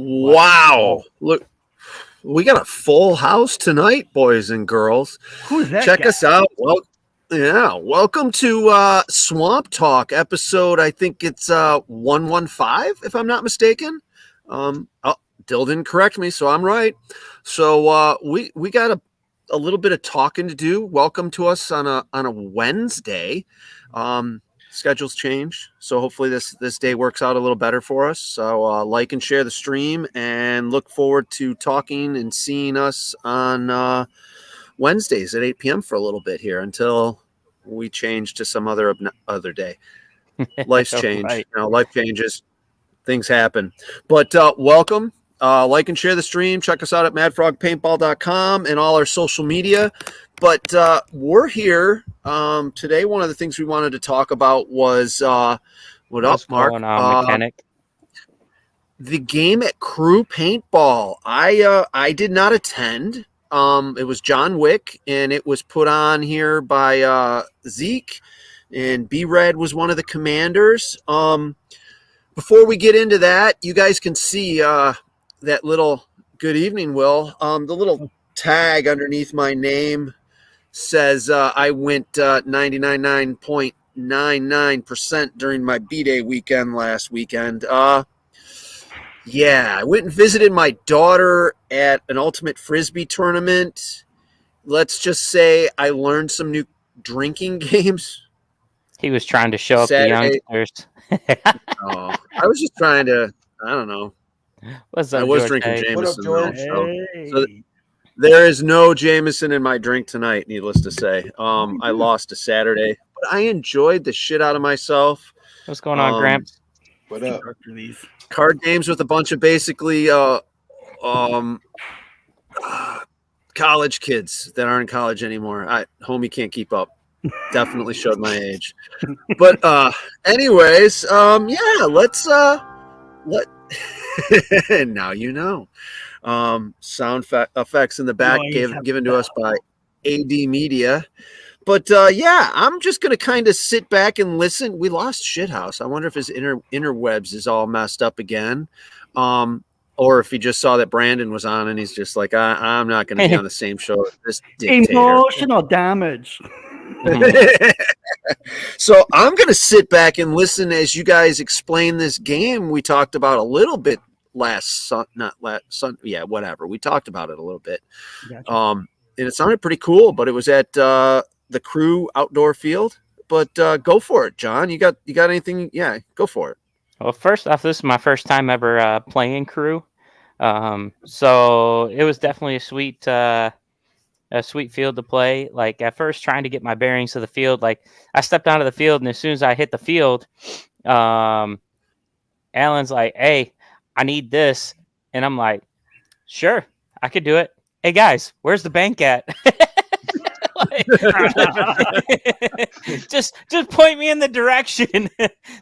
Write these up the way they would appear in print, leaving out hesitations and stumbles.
Wow. Look, we got a full house tonight, boys and girls. Who's that Check guy? us out. Welcome to Swamp Talk episode. I think it's 115, if I'm not mistaken. Dill didn't correct me, so I'm right. So we got a little bit of talking to do. Welcome to us on a Wednesday. Schedules change, so hopefully this day works out a little better for us. So like and share the stream, and look forward to talking and seeing us on Wednesdays at 8 p.m. for a little bit here until we change to some other day. Life's changed. Right. Life changes, things happen. But welcome. Like and share the stream. Check us out at madfrogpaintball.com and all our social media. But we're here today. One of the things we wanted to talk about was What's up, Mark? going on, mechanic? The game at Crew Paintball. I did not attend. It was John Wick, and it was put on here by Zeke, and B-Red was one of the commanders. Before we get into that, you guys can see that little good evening, Will. The little tag underneath my name says I went 99.99% during my B-Day weekend last weekend. Yeah, I went and visited my daughter at an ultimate frisbee tournament. Let's just say I learned some new drinking games. He was trying to show up Saturday. the youngsters. Oh, I was just trying to, I don't know. What's up, I was George? drinking Hey. What up, Jameson. George? So there is no Jameson in my drink tonight, needless to say. I lost a Saturday, but I enjoyed the shit out of myself. What's going on, Gramps? What up? Card games with a bunch of basically college kids that aren't in college anymore. Homie can't keep up. Definitely showed my age. But anyways, yeah, let's let now you know. Sound effects in the back given to us by AD Media. But yeah, I'm just gonna kind of sit back and listen. We lost Shithouse. I wonder if his interwebs is all messed up again, or if he just saw that Brandon was on and he's just like, I'm not gonna be on the same show as this dictator. Emotional damage. So I'm gonna sit back and listen as you guys explain this game we talked about a little bit yeah, whatever. We talked about it a little bit. Gotcha. And it sounded pretty cool, but it was at the Crew outdoor field. But go for it, John. You got anything? Yeah, go for it. Well, first off, this is my first time ever playing Crew, so it was definitely a sweet field to play. Like at first, trying to get my bearings of the field. Like I stepped onto the field, and as soon as I hit the field, Alan's like, "Hey, I need this," and I'm like, "Sure, I could do it." Hey guys, where's the bank at? just point me in the direction.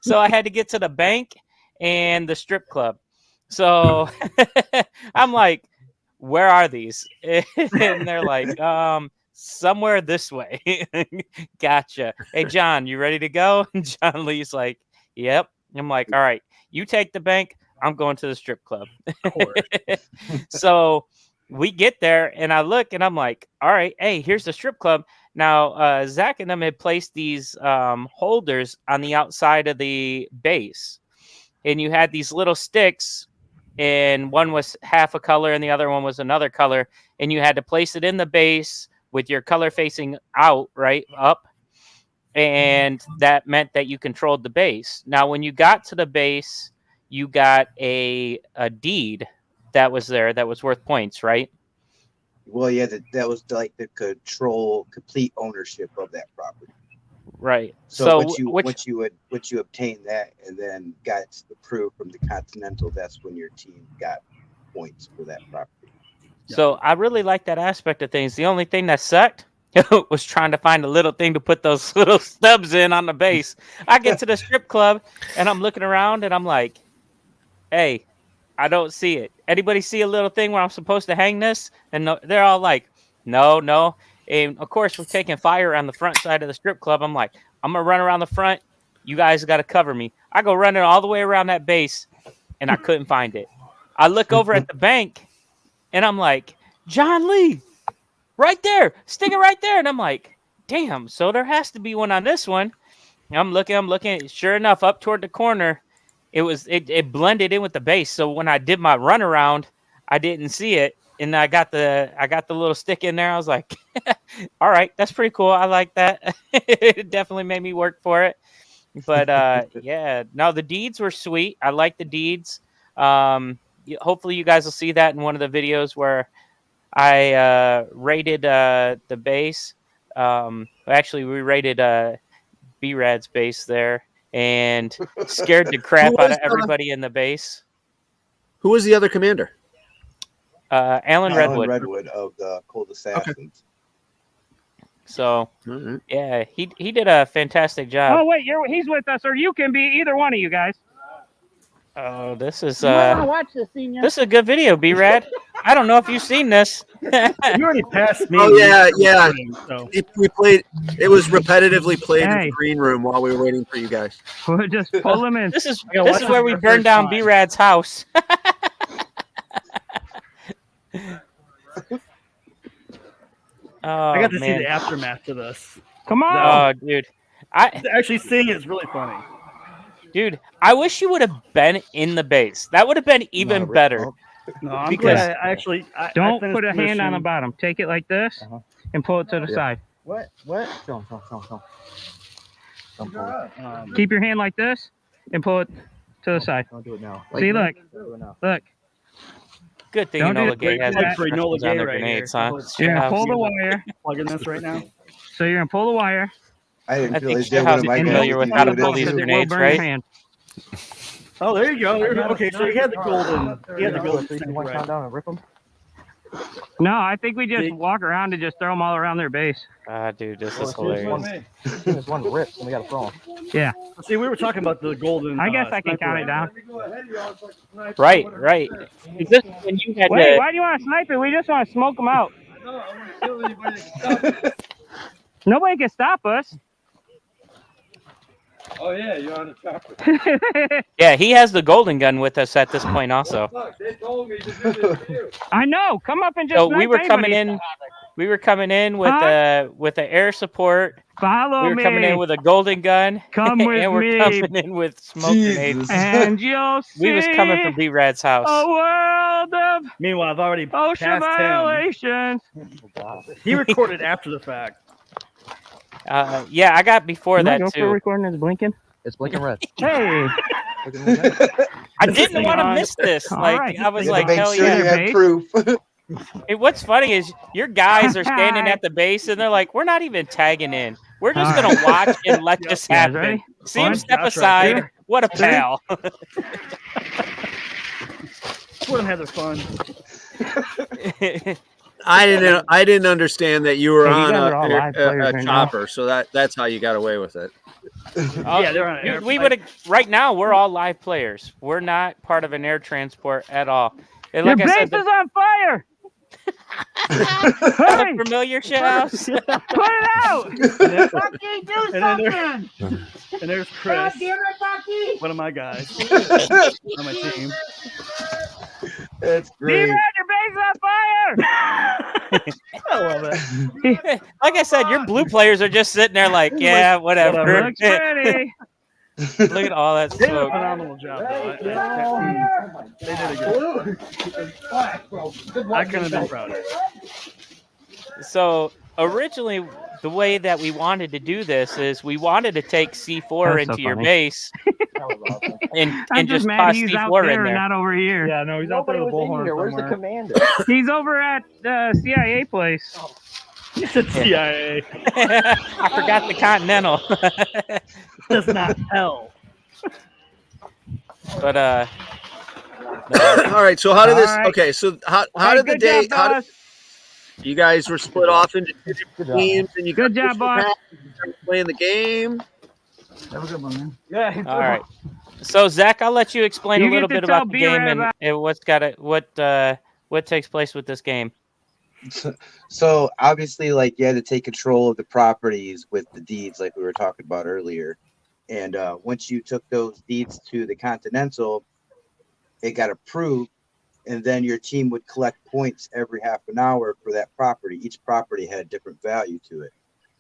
So I had to get to the bank and the strip club. So I'm like, where are these? And they're like, somewhere this way. Gotcha. Hey John, you ready to go? And John Lee's like, yep. I'm like, all right, you take the bank, I'm going to the strip club. Of course. So we get there and I look and I'm like, all right, hey, here's the strip club. Now, Zach and them had placed these holders on the outside of the base. And you had these little sticks, and one was half a color and the other one was another color. And you had to place it in the base with your color facing out, right, up. And that meant that you controlled the base. Now, when you got to the base, you got a deed that was there that was worth points, right? Well, yeah, that was like the complete ownership of that property. Right. So once you obtained that and then got the proof from the Continental, that's when your team got points for that property. So I really like that aspect of things. The only thing that sucked was trying to find a little thing to put those little stubs in on the base. I get to the strip club and I'm looking around and I'm like, hey, I don't see it. Anybody see a little thing where I'm supposed to hang this? And no, they're all like, no. And of course, we're taking fire on the front side of the strip club. I'm like, I'm going to run around the front. You guys got to cover me. I go running all the way around that base and I couldn't find it. I look over at the bank, and I'm like, John Lee, right there, stick it right there. And I'm like, damn, so there has to be one on this one. And I'm looking. Sure enough, up toward the corner, it blended in with the base. So when I did my runaround, I didn't see it, and I got the little stick in there. I was like, all right, that's pretty cool. I like that. It definitely made me work for it. But yeah, no, the deeds were sweet. I like the deeds. Hopefully you guys will see that in one of the videos where I rated the base. Actually, we rated B-Rad's base there and scared the crap out of everybody in the base. Who was the other commander? Alan Redwood. Redwood of the Cold Assassins. Okay. So yeah, he did a fantastic job. Oh wait, he's with us, or you can be either one of you guys. Oh, this is You might wanna watch this, senior. this is a good video, B-Rad. I don't know if you've seen this. You already passed me. Oh yeah. So. We played. It was repetitively played in Hey. the green room while we were waiting for you guys. We'll just pull him in. This is gotta this is watch where it we for the burned first down time. B-Rad's house. Oh, I got to see man. the aftermath to this. Come on. Oh, dude. I Actually, seeing it is really funny. I wish you would have been in the base. That would have been even better. No, I'm Because- glad I actually. Don't I put a hand on the mission. bottom. Take it like this and pull it to the side. What? Show him. Keep your hand like this and pull it to the side. Don't do it now. See, look. Do it now. Look. Good thing Don't do Enola it. Gay has Like for Enola instructions on Gay their right grenades, here. huh? You're going to pull Yeah. the wire. Plugging this right now. So you're going to pull the wire. I didn't I feel think as did one Shahab of is my familiar guys with do how to this. pull these Because it will grenades, burn your right? hand. Oh, there you go. Okay, so he had the golden. He had the golden. You want to Right. count down and rip them? No, I think we just Big- walk around and just throw them all around their base. Ah, dude, this is Well, hilarious. There's one ripped, and we got to throw them. See, we were talking about the golden. I guess I can sniper count it rifle. down. Right. Is this when you had Wait, to, why do you want to snipe it? We just want to smoke them out. Nobody can stop us. Oh yeah, you're on the chopper. Yeah, he has the golden gun with us at this point also. Look, they told me to do this to you. I know. Come up and just So we snipe were coming anybody. in with Huh? the air support. Follow We were me. coming in with a golden gun. Come with and we're me. coming in with smoke grenades. And you'll see We was coming from B-Rad's house. a world of Meanwhile, I've already OSHA passed him. violations. He recorded after the fact. Yeah, I got before Am I that going for too. recording is blinking? It's blinking red. Hey, Looking at that. I didn't thing want to on. miss this. All Like right. I was You like, gotta make hell sure yeah. you have base. proof. Hey, what's funny is your guys are standing at the base and they're like, we're not even tagging in. We're just All gonna watch and let this You guys happen. ready? See him One, step Josh right aside. there. What a pal. Let him have their fun. I didn't understand that you were Hey, you on guys are all live players a right now. chopper, so that's how you got away with it. Oh, Yeah, they're on an we airplane. would have right now. We're all live players. We're not part of an air transport at all. And your like I base said, is on fire. the Hey, familiar shit house. put it out. Bucky, do something! And there's Chris, one of my guys on my team. That's great. B-Rad, your base is on fire. I love it. Like I said, your blue players are just sitting there like, yeah, whatever. whatever. Looks pretty. Look at all that They did a smoke. phenomenal job, though. They did a good. I couldn't have been prouder. So originally, the way that we wanted to do this is we wanted to take C4 That's so into your funny. base That was awesome. and I'm just just mad toss he's out C4 there in and there. not over here. Yeah, no, he's out there Nobody with was in bullhorn here. Where's the somewhere. commander? He's over at the CIA place. He said CIA. I forgot the Continental. That's not hell. But All right, so how did this? All right. Okay, so how Hey, did the good day? job, How did, boss. you guys were split off into two different Good job. teams, and you Good got job, boss. playing the game. Have a good one, man. Yeah. all right. So Zach, I'll let you explain You a little get to bit tell about the game B-Rad and, about- and what's got it, what takes place with this game. So obviously, like you had to take control of the properties with the deeds, like we were talking about earlier. And once you took those deeds to the Continental, it got approved, and then your team would collect points every half an hour for that property. Each property had a different value to it.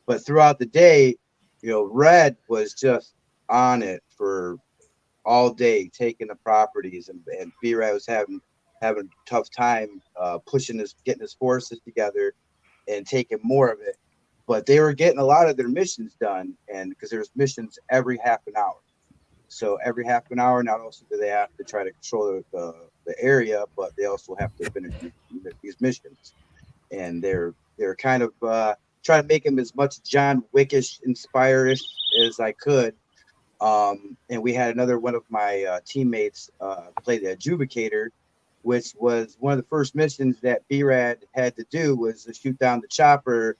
But throughout the day, Red was just on it for all day, taking the properties, and B-Red was having a tough time getting his forces together and taking more of it. But they were getting a lot of their missions done, and because there's missions every half an hour. So every half an hour, not only do they have to try to control the area, but they also have to finish these missions. And they're kind of trying to make him as much John Wickish inspired as I could. And we had another one of my teammates play the Adjudicator, which was one of the first missions that B-Rad had to do, was to shoot down the chopper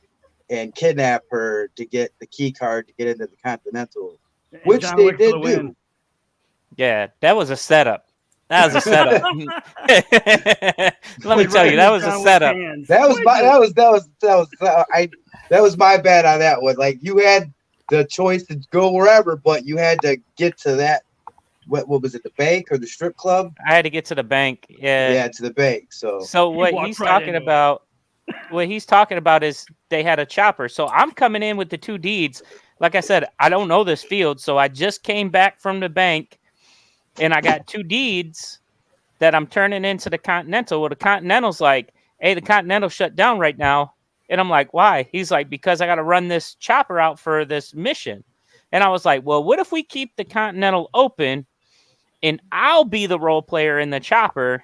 and kidnap her to get the key card to get into the Continental, which John they Wick for did the do. win. Yeah, that was a setup. That was a setup. Let me tell you, that was a setup. That was my bad on that one. Like, you had the choice to go wherever, but you had to get to that. What was it, the bank or the strip club? I had to get to the bank. Yeah, to the bank. So what he's talking about, is they had a chopper. So I'm coming in with the 2 deeds. Like I said, I don't know this field, so I just came back from the bank, and I got 2 deeds that I'm turning into the Continental. Well, the Continental's like, hey, the Continental shut down right now. And I'm like, why? He's like, because I got to run this chopper out for this mission. And I was like, well, what if we keep the Continental open and I'll be the role player in the chopper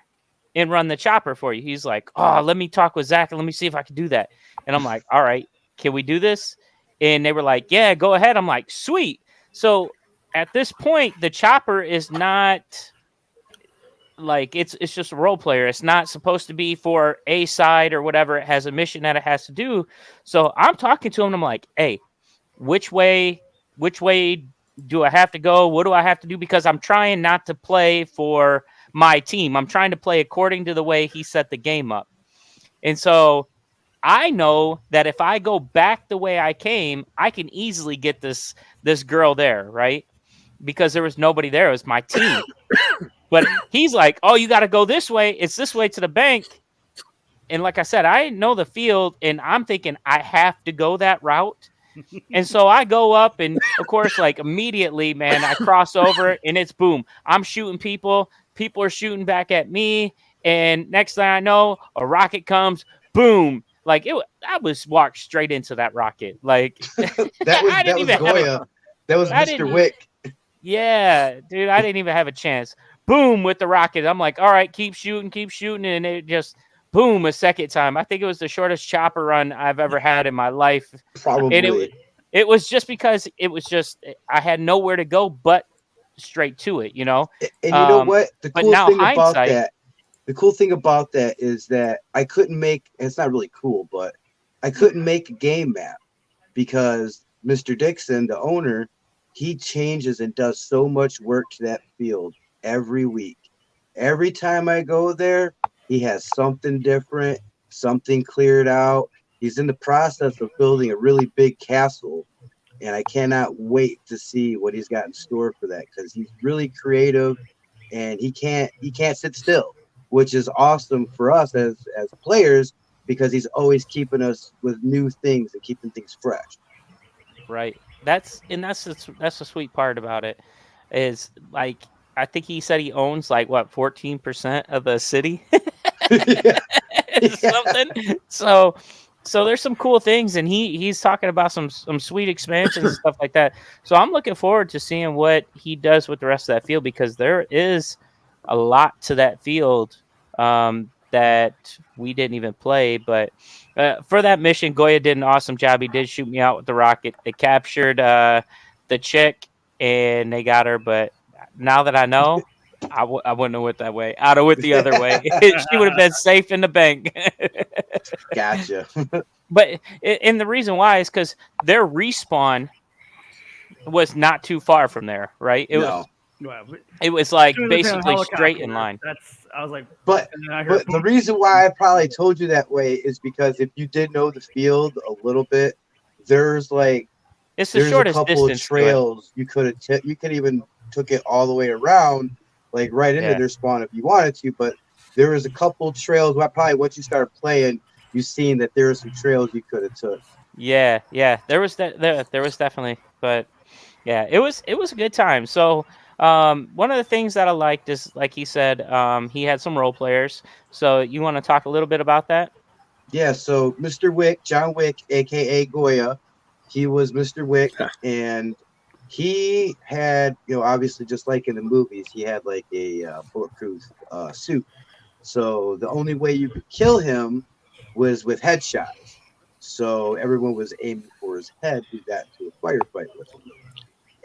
and run the chopper for you? He's like, oh, let me talk with Zach and let me see if I can do that. And I'm like, all right, can we do this? And they were like, yeah, go ahead. I'm like, sweet. So at this point, the chopper is not like, it's just a role player. It's not supposed to be for a side or whatever. It has a mission that it has to do. So I'm talking to him and I'm like, hey, which way do I have to go? What do I have to do? Because I'm trying not to play for my team. I'm trying to play according to the way he set the game up. And so I know that if I go back the way I came, I can easily get this girl there, right? Because there was nobody there. It was my team. But he's like, oh, you got to go this way. It's this way to the bank. And like I said, I know the field, and I'm thinking I have to go that route. And so I go up, and of course, like immediately, man, I cross over, and it's boom. I'm shooting people. People are shooting back at me. And next thing I know, a rocket comes, boom. Like I was walked straight into that rocket. Like that was Goya. That was Mr. Wick. Yeah, dude, I didn't even have a chance. Boom with the rocket. I'm like, all right, keep shooting, and it just boom a second time. I think it was the shortest chopper run I've ever had in my life. Probably. And it was just because I had nowhere to go but straight to it, you know. And you know what? The cool thing about that is that I couldn't make. It's not really cool, but I couldn't make a game map because Mr. Dixon, the owner, he changes and does so much work to that field every week. Every time I go there, he has something different, something cleared out. He's in the process of building a really big castle, and I cannot wait to see what he's got in store for that, because he's really creative and he can't sit still, which is awesome for us as players, because he's always keeping us with new things and keeping things fresh. Right. That's the sweet part about it, is like, I think he said he owns like 14% of the city. Something. So there's some cool things, and he's talking about some sweet expansions and stuff like that. So I'm looking forward to seeing what he does with the rest of that field, because there is a lot to that field that we didn't even play. But for that mission, Goya did an awesome job. He did shoot me out with the rocket. They captured the chick and they got her, but now that I know, I wouldn't have went that way. I'd have went the other way. She would have been safe in the bank. Gotcha. But and the reason why is because their respawn was not too far from there, right? It was like basically straight in line. I was like, but the reason why I probably told you that way is because if you did know the field a little bit, there's the shortest a couple of trails you could have you could even took it all the way around, like right into their spawn if you wanted to. But there was a couple trails. Well, probably once you started playing, you seen that there were some trails you could have took. Yeah, there was there was definitely, but yeah, it was a good time. So one of the things that I liked is, like he said, he had some role players. So you want to talk a little bit about that? Yeah, so Mr. Wick, John Wick, aka Goya, he was Mr. Wick, and he had, obviously just like in the movies, he had like a bulletproof suit. So the only way you could kill him was with headshots. So everyone was aiming for his head who got into a firefight with him.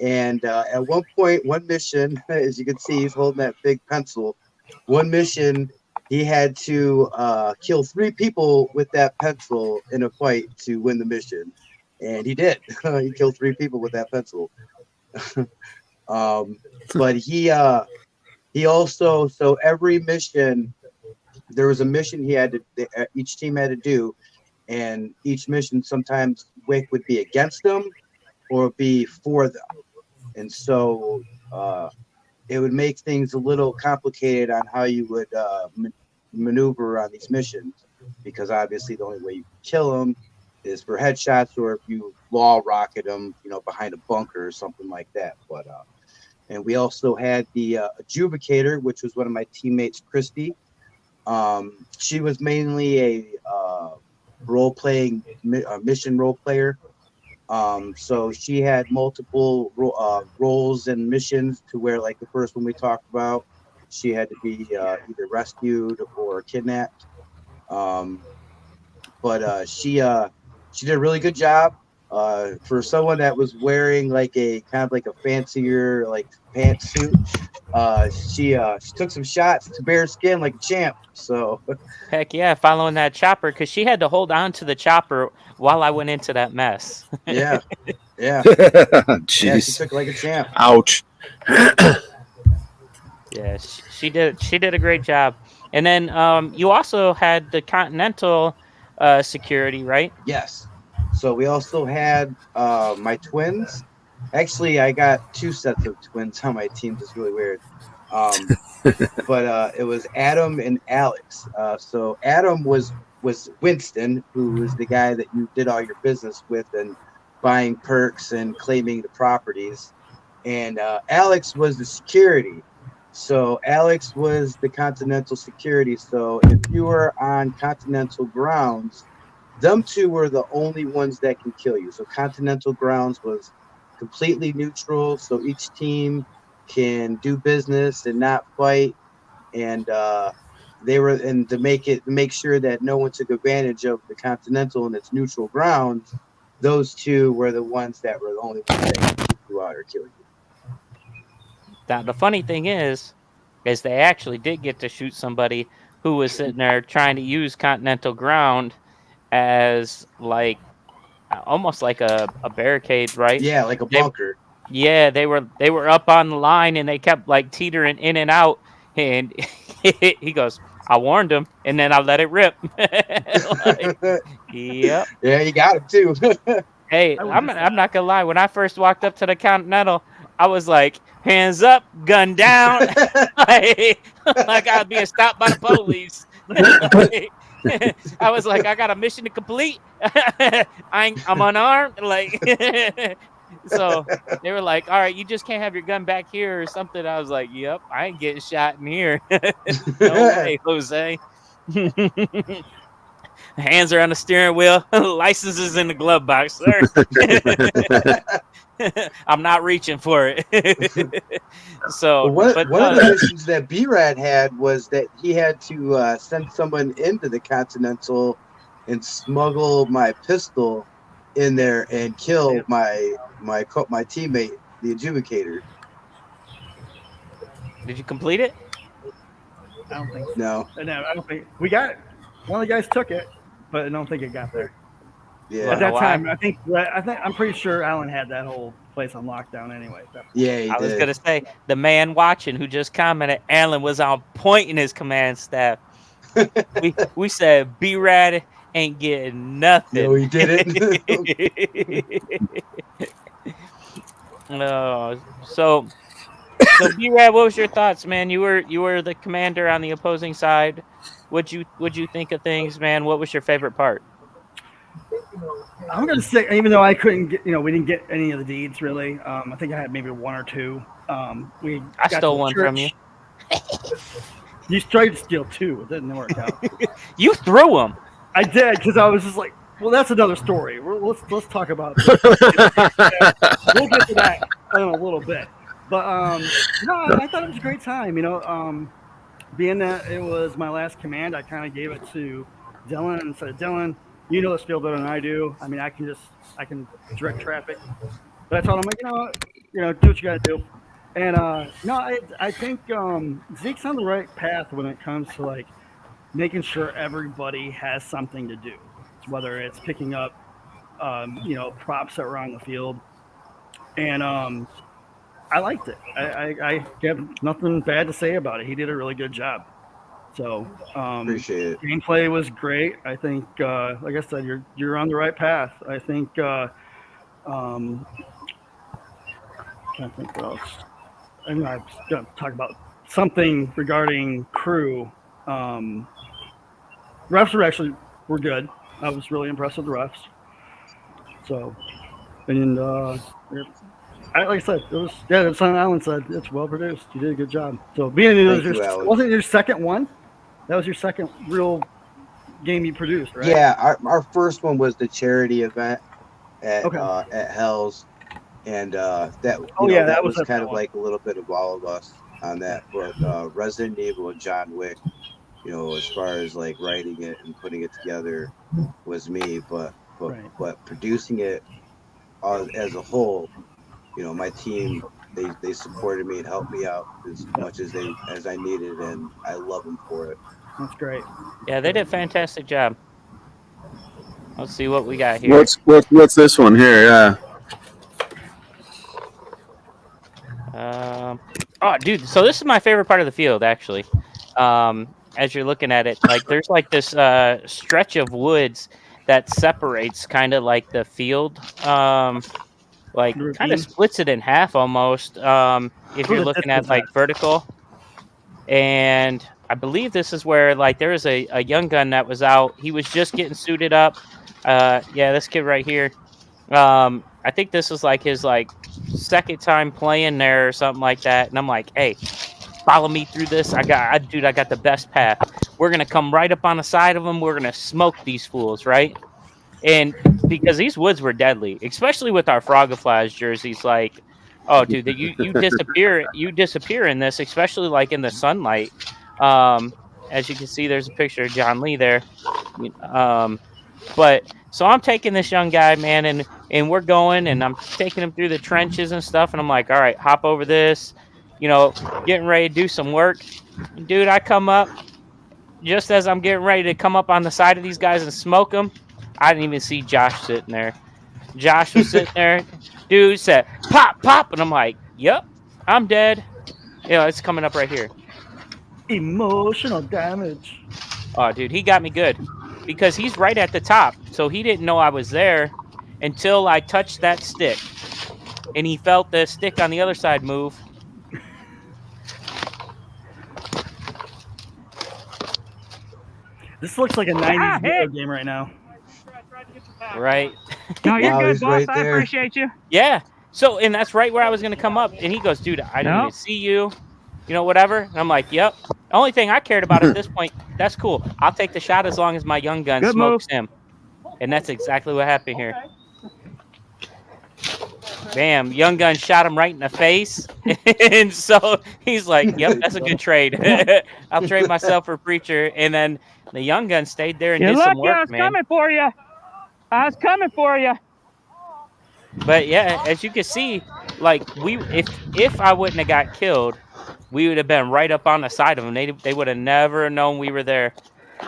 And at one point, one mission, as you can see, he's holding that big pencil. One mission, he had to kill 3 people with that pencil in a fight to win the mission. And he did. He killed 3 people with that pencil. But he also, so every mission, there was a mission he had to, each team had to do. And each mission, sometimes Wick would be against them or be for them. And so it would make things a little complicated on how you would maneuver on these missions, because obviously the only way you can kill them is for headshots, or if you wall rocket them, behind a bunker or something like that. But and we also had the adjudicator, which was one of my teammates, Christy. She was mainly a role-playing mission role player. So she had multiple roles and missions, to where, like the first one we talked about, she had to be either rescued or kidnapped. But she did a really good job for someone that was wearing like a kind of like a fancier like pantsuit. She took some shots to bare skin like a champ. So Heck yeah, following that chopper, because she had to hold on to the chopper while I went into that mess. yeah. Jeez. Yeah, she took like a champ. Ouch. Yeah, she did a great job. And then you also had the Continental security, right? Yes. So we also had my twins. Actually, I got 2 sets of twins on my team. It's really weird. But it was Adam and Alex. So Adam was Winston, who was the guy that you did all your business with and buying perks and claiming the properties. And Alex was the security. So Alex was the Continental security. So if you were on Continental grounds, them 2 were the only ones that can kill you. So Continental grounds was completely neutral. So each team can do business and not fight. And to make sure that no one took advantage of the Continental and its neutral grounds, those 2 were the ones that were the only ones that could keep you out or kill you. Now, the funny thing is they actually did get to shoot somebody who was sitting there trying to use Continental ground as like almost like a barricade, right? Yeah, like a bunker. They were up on the line, and they kept like teetering in and out. And he goes, "I warned him, and then I let it rip." Yep. Yeah, you got it too. Hey, I'm not gonna lie. When I first walked up to the Continental, I was like, hands up, gun down. like I was being stopped by the police. I was like, I got a mission to complete. I'm unarmed. Like, so they were like, all right, you just can't have your gun back here or something. I was like, yep, I ain't getting shot in here. No way, Jose. Hands are on the steering wheel. License is in the glove box, sir. I'm not reaching for it. So, one of the missions that B-Rad had was that he had to send someone into the Continental and smuggle my pistol in there and kill my teammate, the adjudicator. Did you complete it? I don't think so. No, I don't think we got it. One of the guys took it, but I don't think it got there. Yeah. At that time, I think I'm pretty sure Alan had that whole place on lockdown anyway. Yeah, he I was did. gonna say the man watching who just commented, Alan was on point in his command staff. we said B-Rad ain't getting nothing. No, he didn't. No, so So B-Rad, what was your thoughts, man? You were the commander on the opposing side. What'd you think of things, man? What was your favorite part? I'm gonna say, even though I couldn't get, we didn't get any of the deeds really. I think I had maybe one or two. I stole one from you. You tried to steal two. It didn't work out. You threw them. I did, because I was just like, well, that's another story. Let's talk about. We'll get to that in a little bit. But no, I thought it was a great time. Being that it was my last command, I kind of gave it to Dylan and said, Dylan, you know this field better than I do. I mean, I can direct traffic. But I told him, like, do what you got to do. And no, I think Zeke's on the right path when it comes to like making sure everybody has something to do, whether it's picking up, props that were on the field. And I liked it. I have nothing bad to say about it. He did a really good job. So appreciate it. Gameplay was great. I think, like I said, you're on the right path. I think. Can't think what else. I'm going to talk about something regarding crew. Refs were good. I was really impressed with the refs. So, and like I said, it's on Alan said, it's well produced. You did a good job. So being wasn't your second one? That was your second real game you produced, right? Yeah, our first one was the charity event at Hell's, and that was kind of like a little bit of all of us on that. But Resident Evil and John Wick, as far as like writing it and putting it together, was me. But producing it as a whole, my team, they supported me and helped me out as much as I needed, and I love them for it. That's great. Yeah, they did a fantastic job. Let's see what we got here. What's this one here? Yeah. Oh, dude. So this is my favorite part of the field, actually. As you're looking at it, like there's like this stretch of woods that separates kind of like the field, like kind of splits it in half almost. If you're looking at like vertical, and I believe this is where like there is a young gun that was out. He was just getting suited up. Yeah, this kid right here. I think this is like his like second time playing there or something like that. And I'm like, hey, follow me through this. I got the best path. We're gonna come right up on the side of them. We're gonna smoke these fools, right? And because these woods were deadly, especially with our Frogaflies jerseys, like, oh, dude, you disappear in this, especially like in the sunlight. As you can see, there's a picture of John Lee there. But so I'm taking this young guy, man, and we're going, and I'm taking him through the trenches and stuff, and I'm like, all right, hop over this, getting ready to do some work. Dude, I come up just as I'm getting ready to come up on the side of these guys and smoke them. I didn't even see Josh sitting there. Josh was sitting there. Dude said, pop, pop, and I'm like, yep, I'm dead. It's coming up right here. Emotional damage. Oh, dude, he got me good because he's right at the top. So he didn't know I was there until I touched that stick. And he felt the stick on the other side move. This looks like a 90s video game right now. Right. No, you're good, boss. Right I there. appreciate you. Yeah. So, and that's right where I was going to come up. And he goes, dude, I didn't even see you. Whatever. And I'm like, yep. The only thing I cared about at this point, that's cool. I'll take the shot as long as my young gun smokes him. And that's exactly what happened here. Bam. Young gun shot him right in the face. And so he's like, yep, that's a good trade. I'll trade myself for Preacher. And then the young gun stayed there and did some work, I was man. coming for you. I was coming for you. But yeah, as you can see, like if I wouldn't have got killed, we would have been right up on the side of them. They would have never known we were there.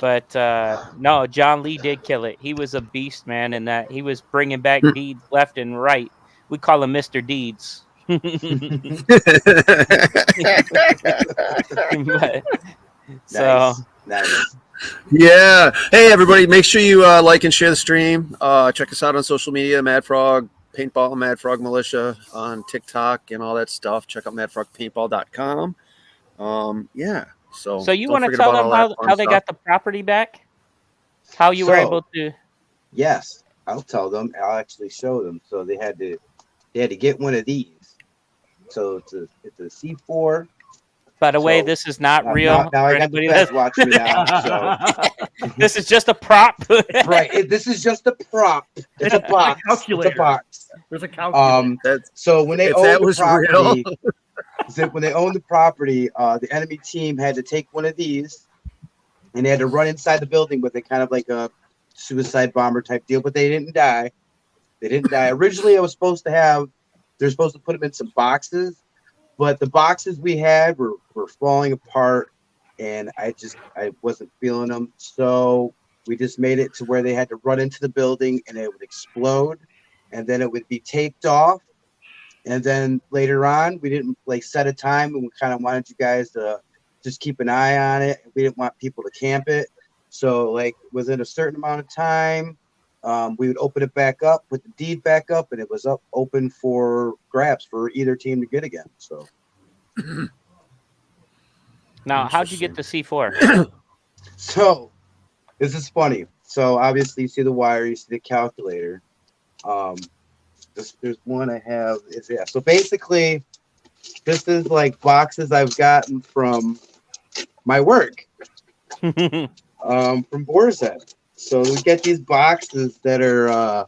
But no, John Lee did kill it. He was a beast, man, and that he was bringing back deeds left and right. We call him Mr. Deeds. So nice. Yeah. Hey, everybody, make sure you like and share the stream. Check us out on social media, Mad Frog, Paintball Mad Frog Militia on TikTok and all that stuff. Check out madfrogpaintball.com. Yeah. So you don't want to forget tell about them all that fun how they stuff. got the property back? How you were able to? Yes, I'll tell them. I'll actually show them. So they had to get one of these. So it's a C4. By the way, So this is not now, real. now for I got the anybody feds that's watching me now. So this is just a prop. right, this is just a prop. It's a box. It's a calculator. box. There's a calculator. So when they if owned that the was property, real. when they owned the property, the enemy team had to take one of these, and they had to run inside the building with it, kind of like a suicide bomber type deal. But they didn't die. They didn't die. Originally, they're supposed to put them in some boxes, but the boxes we had were falling apart, and I wasn't feeling them. So we just made it to where they had to run into the building, and it would explode, and then it would be taped off. And then later on, we didn't set a time, and we kind of wanted you guys to just keep an eye on it. We didn't want people to camp it. So within a certain amount of time, we would open it back up, put the deed back up, and it was open for grabs for either team to get again. So Now, how'd you get the C4? So this is funny. So obviously you see the wire, you see the calculator. There's one I have. So basically, this is boxes I've gotten from my work, from Borzed. So we get these boxes that are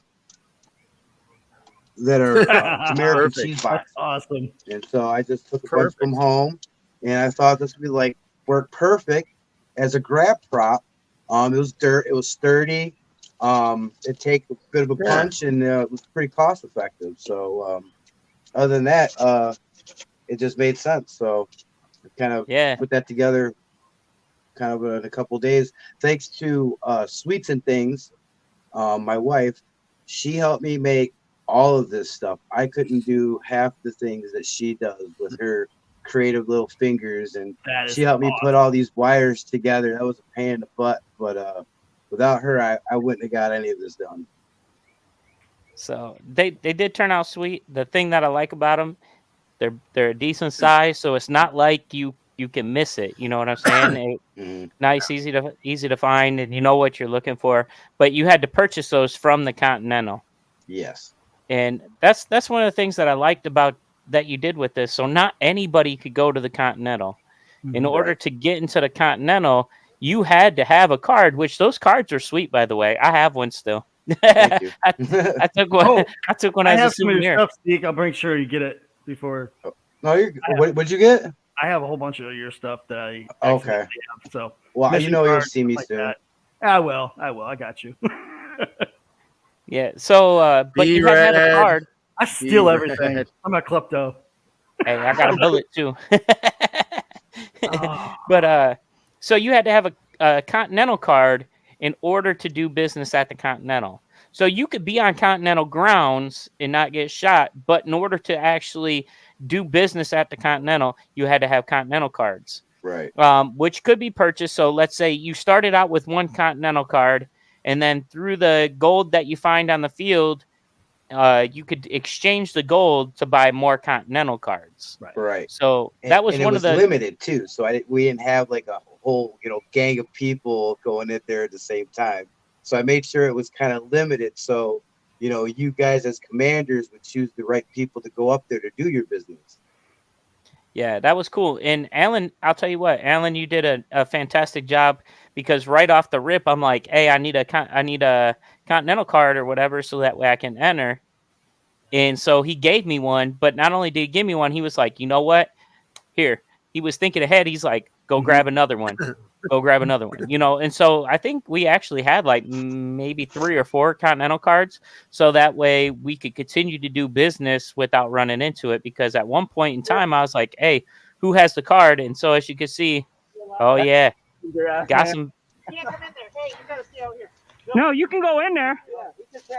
American cheese boxes. That's awesome. And so I just took a bunch from home, and I thought this would work perfect as a grab prop. It was it was sturdy. It take a bit of a punch, and it was pretty cost effective. So other than that, it just made sense. So I kind of put that together kind of in a couple of days. Thanks to Sweets and Things, my wife, she helped me make all of this stuff. I couldn't do half the things that she does with her creative little fingers, and she helped me put all these wires together. That was a pain in the butt, but without her, I wouldn't have got any of this done. So they did turn out sweet. The thing that I like about them, they're a decent size, so it's not like you can miss it. You know what I'm saying? Nice, easy to find, and you know what you're looking for. But you had to purchase those from the Continental. Yes. And that's one of the things that I liked about that you did with this. So not anybody could go to the Continental. In order to get into the Continental, you had to have a card, which those cards are sweet, by the way. I have one still. Thank you. I took one. I took one as a souvenir. Stuff, Steve. I'll make sure you get it before. No, what'd you get? I have a whole bunch of your stuff that I have, so you'll see me soon. That. I will. I got you. Yeah. So, but you had to have a card. I steal everything. I'm a klepto. Hey, I got a bullet too. But so you had to have a Continental card in order to do business at the Continental. So you could be on Continental grounds and not get shot, but in order to actually do business at the Continental, you had to have Continental cards. Right. Which could be purchased. So let's say you started out with one Continental card, and then through the gold that you find on the field, you could exchange the gold to buy more Continental cards. Right. So that was one of the limited too. So we didn't have a whole gang of people going in there at the same time. So I made sure it was kind of limited. So you guys as commanders would choose the right people to go up there to do your business. Yeah, that was cool. And Alan, I'll tell you what, Alan, you did a fantastic job, because right off the rip, I'm like, hey, I need a Continental card or whatever, so that way I can enter. And so he gave me one, but not only did he give me one, he was like, you know what? Here, he was thinking ahead. He's like, go grab another one. Go grab another one. And so I think we actually had maybe 3 or 4 Continental cards. So that way we could continue to do business without running into it. Because at one point in time, I was like, hey, who has the card? And so as you can see, oh yeah, got some. Can't come in there. Hey, you gotta stay out here. No, you can go in there.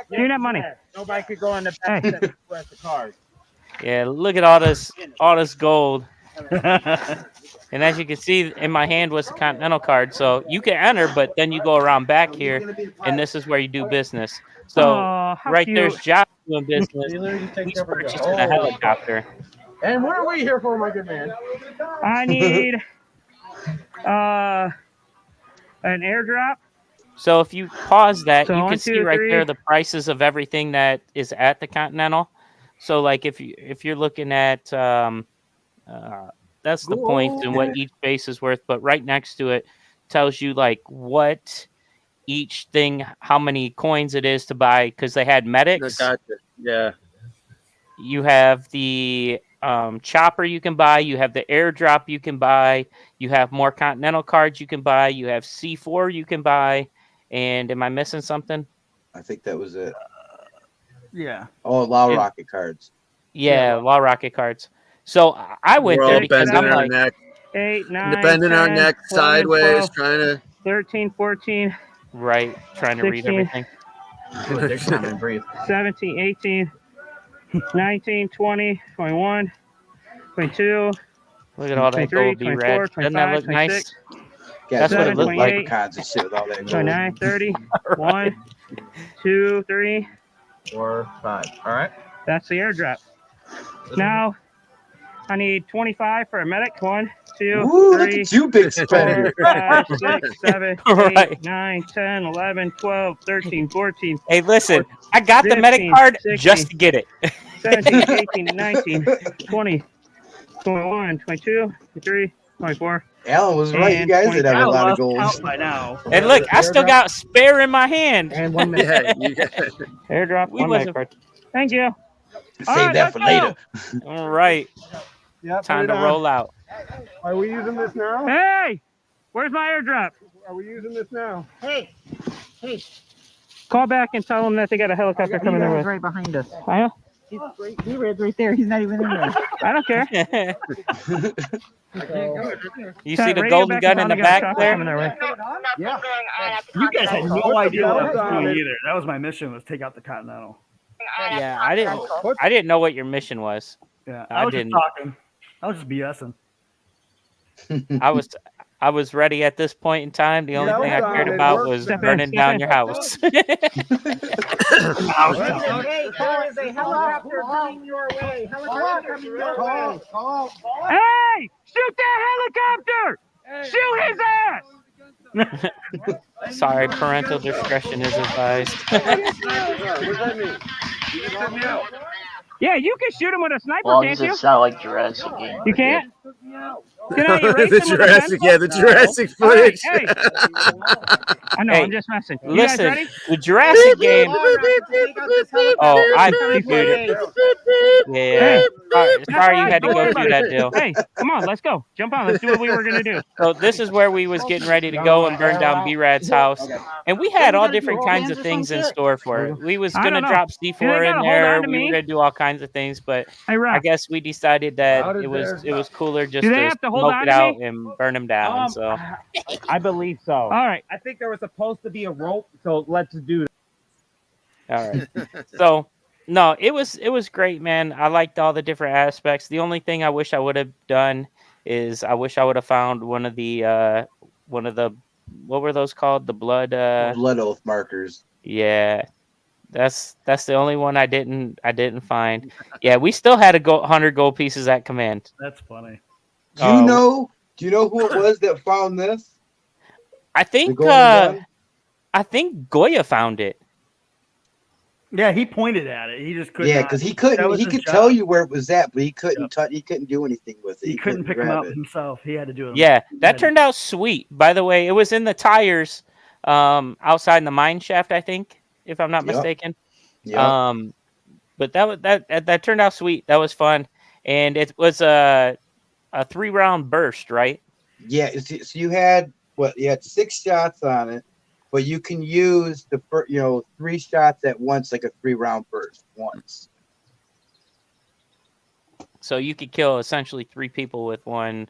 You don't have money. Nobody could go in the back and request the card. Yeah, look at all this gold. And as you can see, in my hand was the Continental card. So you can enter, but then you go around back here, and this is where you do business. So right there's Josh. doing business. Dealer, you take He's over your purchasing a whole- helicopter. And what are we here for, my good man? I need an airdrop. So if you pause that, So you 1, can see 2, right 3. there the prices of everything that is at the Continental. So like if you're looking at that's the points and what each base is worth, but right next to it tells you like what each thing, how many coins it is to buy, because they had medics. Gotcha. Yeah. You have the chopper you can buy. You have the airdrop you can buy. You have more Continental cards you can buy. You have C4 you can buy. And am I missing something? I think that was it. Yeah. Oh, Law And- Rocket cards. Yeah, Law Rocket cards. So I went We're there all because bending I'm our like, neck, 8, 9, bending 10, our neck 11, sideways, 12, trying to. 13, 14, right, trying to read 16. everything. Take time and breathe. 17, 18, 19, 20, 21, 22, Look at all that 23, gold be red. 24, Doesn't that 25, look nice? 26, That's Guys, what it Seven, looked like. 28, Leprechauns and shit with all that gold. 29, 30, 1, 2, 3. 4, 5. All right. That's the airdrop. Now, I need 25 for a medic. 1, 2, Woo, look 3, at you, big 4, spender. 5, 6, 7, 8, Right. 9, 10, 11, 12, 13, 14, Hey, listen, I got the medic 15, card 16. just to get it. 17, 18, 19, 20, 21, 22, 23, 24. Alan was right. You And guys did have a 20. lot of Lost gold. count by now. And look, I still got spare in my hand. And 1 minute. Yeah, you got Airdrop, We 1 wasn't- medic card. Thank you. Save right, that for let's later. All right, Yeah. time to roll out. Are we using this now? Hey, where's my airdrop? Are we using this now? Hey, call back and tell them that they got a helicopter coming their way. right behind us. I know. He read right there. He's not even in there. I don't care. You Tell see the radio golden back and gun in tell the them they got a back chopper there? coming their way. Yeah. You guys had no idea what I was Yeah. doing either. That was my mission, was take out the Continental. Yeah, I didn't know what your mission was. Yeah, I I was didn't. just talking. I was just BSing. I was ready at this point in time. The only Yeah, thing I well, cared it about worked. was Step in, burning step down in. your house. I was talking. Hey, there is a helicopter coming your way. Helicopter coming your way. Hey, shoot that helicopter! Shoot his ass! Sorry, parental discretion is advised. What does that mean? You just took me out. Yeah, you can shoot him with a sniper, Well, can't does you? it sound like Jurassic game? You can't? Can I erase the him with a Jurassic, pencil? yeah, the Jurassic All right, footage. hey. I know, Hey, I'm just messing. You guys Listen, ready? the Jurassic game. Oh, I Coming figured it. Yeah. Hey. Sorry you had to Don't go worry through about that it. deal. Hey, come on, let's go. Jump on. Let's do what we were going to do. So this is where we was getting ready to go and burn down B-Rad's house. And we had all different kinds of things in store for it. We was I going to don't know. drop Do they C4 gotta in hold there. on to We me? were going to do all kinds of things, but Hey, I Rob. guess we decided that How did it was theirs- cooler just Do they to have to hold smoke on it to out me? and burn them down. So I believe so. All right. I think there was supposed to be a rope, so let's do that. all right. So no, it was great, man. I liked all the different aspects. The only thing I wish I would have done is I wish I would have found one of the what were those called? The blood Blood oath markers. yeah. That's the only one I didn't find. Yeah, we still had 100 gold pieces at command. That's funny. Do you know who it was that found this? I The think golden gun? I think Goya found it. Yeah, he pointed at it. He just couldn't. Yeah, because he That couldn't. was He his could job. tell you where it was at, but he couldn't. He couldn't do anything with it. He couldn't pick him grab up it. himself. He had to do it. Yeah, that had- turned out sweet. By the way, it was in the tires outside in the mine shaft, I think, if I'm not Yep. mistaken. Yeah. But that turned out sweet. That was fun. And it was a 3-round burst, right? Yeah. So you had You had 6 shots on it, but you can use the 3 shots at once, like a 3-round burst once. So you could kill essentially 3 people with one.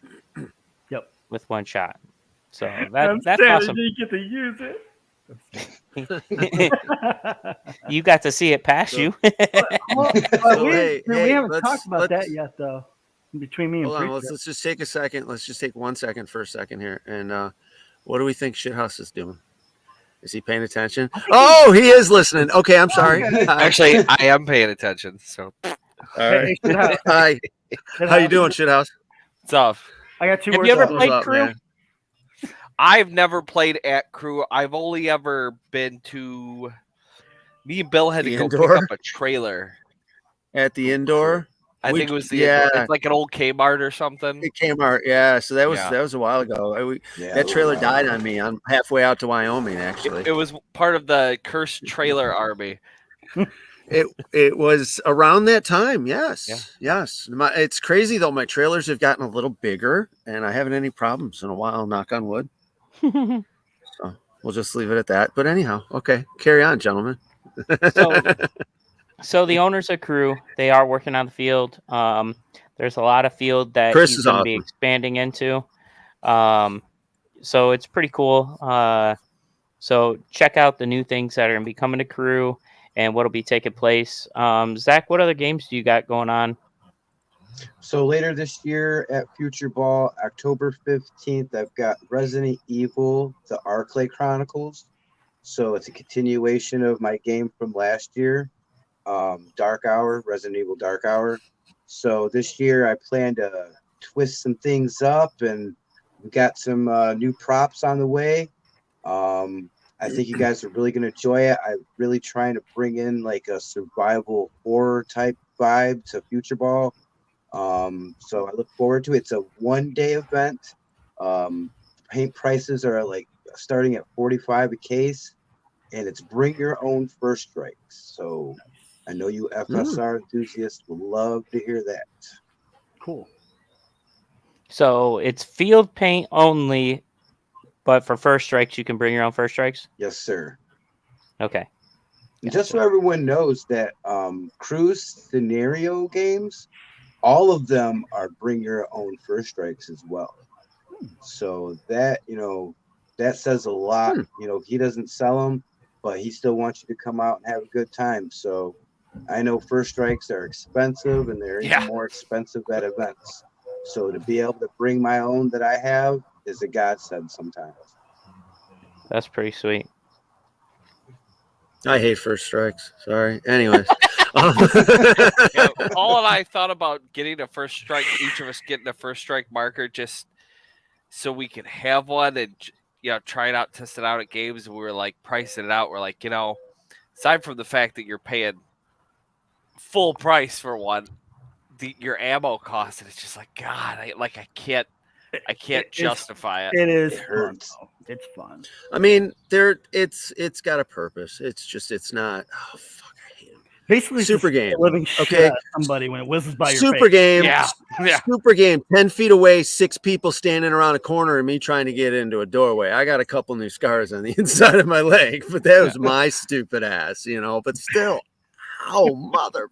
Yep. With one shot. So I'm that's sad I awesome. didn't get to use it. You got to see it pass you. So, hey, we hey, haven't let's- talked about let's- that yet, though. Between me and Hold on, Preacher. let's just take a second. Let's just take 1 second for a second here. And what do we think Shithouse is doing? Is he paying attention? Oh, he is listening. Okay, I'm sorry. Okay. Hi. Actually, I am paying attention. So All right. Hey, Shithouse. Hi. How you doing, Shithouse? tough. I got 2 Have words. you ever for What's played up, Crew? man? I've never played at Crew. I've only ever been to. Me and Bill had The to go indoor? pick up a trailer. At the indoor? I We- think it was the yeah. indoor. It's like an old Kmart or something. It Kmart, yeah. So that was Yeah. that was a while ago. Yeah, That trailer wow. died on me. I'm halfway out to Wyoming, actually. It was part of the cursed trailer army. It was around that time. Yes, Yeah. yes. It's crazy though. My trailers have gotten a little bigger, and I haven't had any problems in a while. Knock on wood. So we'll just leave it at that. But anyhow, okay. Carry on, gentlemen. So the owners of Crew, they are working on the field. There's a lot of field that Chris he's is going to be awesome. expanding into. So it's pretty cool. So check out the new things that are going to be coming to Crew and what'll be taking place. Zach, what other games do you got going on? So later this year at Future Ball, October 15th, I've got Resident Evil, the Arclay Chronicles. So it's a continuation of my game from last year, Dark Hour, Resident Evil Dark Hour. So this year I plan to twist some things up, and we got some new props on the way. I think you guys are really going to enjoy it. I'm really trying to bring in like a survival horror type vibe to Future Ball. So I look forward to it. It's a 1-day event. Paint prices are like starting at $45 a case, and it's bring your own first strikes. So I know you FSR enthusiasts will love to hear that. Cool. So it's field paint only, but for first strikes, you can bring your own first strikes. Yes, sir. Okay. And just so everyone knows that cruise scenario games, all of them are bring your own first strikes as well. So that, that says a lot. He doesn't sell them, but he still wants you to come out and have a good time. So I know first strikes are expensive, and they're even more expensive at events. So to be able to bring my own that I have is a godsend sometimes. That's pretty sweet. I hate first strikes. Sorry. Anyways. Yeah, Paul and I thought about getting a first strike, each of us getting a first strike marker just so we could have one and try it out, test it out at games. We were like pricing it out. We're like, aside from the fact that you're paying full price for one, your ammo cost, and it's just like, God, I can't justify it. It is It fun. hurts. Though. It's fun. I mean, it's got a purpose. It's not. Oh fuck, I hate it. Basically, Super just game. living shit Okay. at somebody when it whizzes by your Super face. game. Yeah. Super game. 10 feet away, 6 people standing around a corner, and me trying to get into a doorway. I got a couple new scars on the inside of my leg, but that was my stupid ass, But still, ow, mother.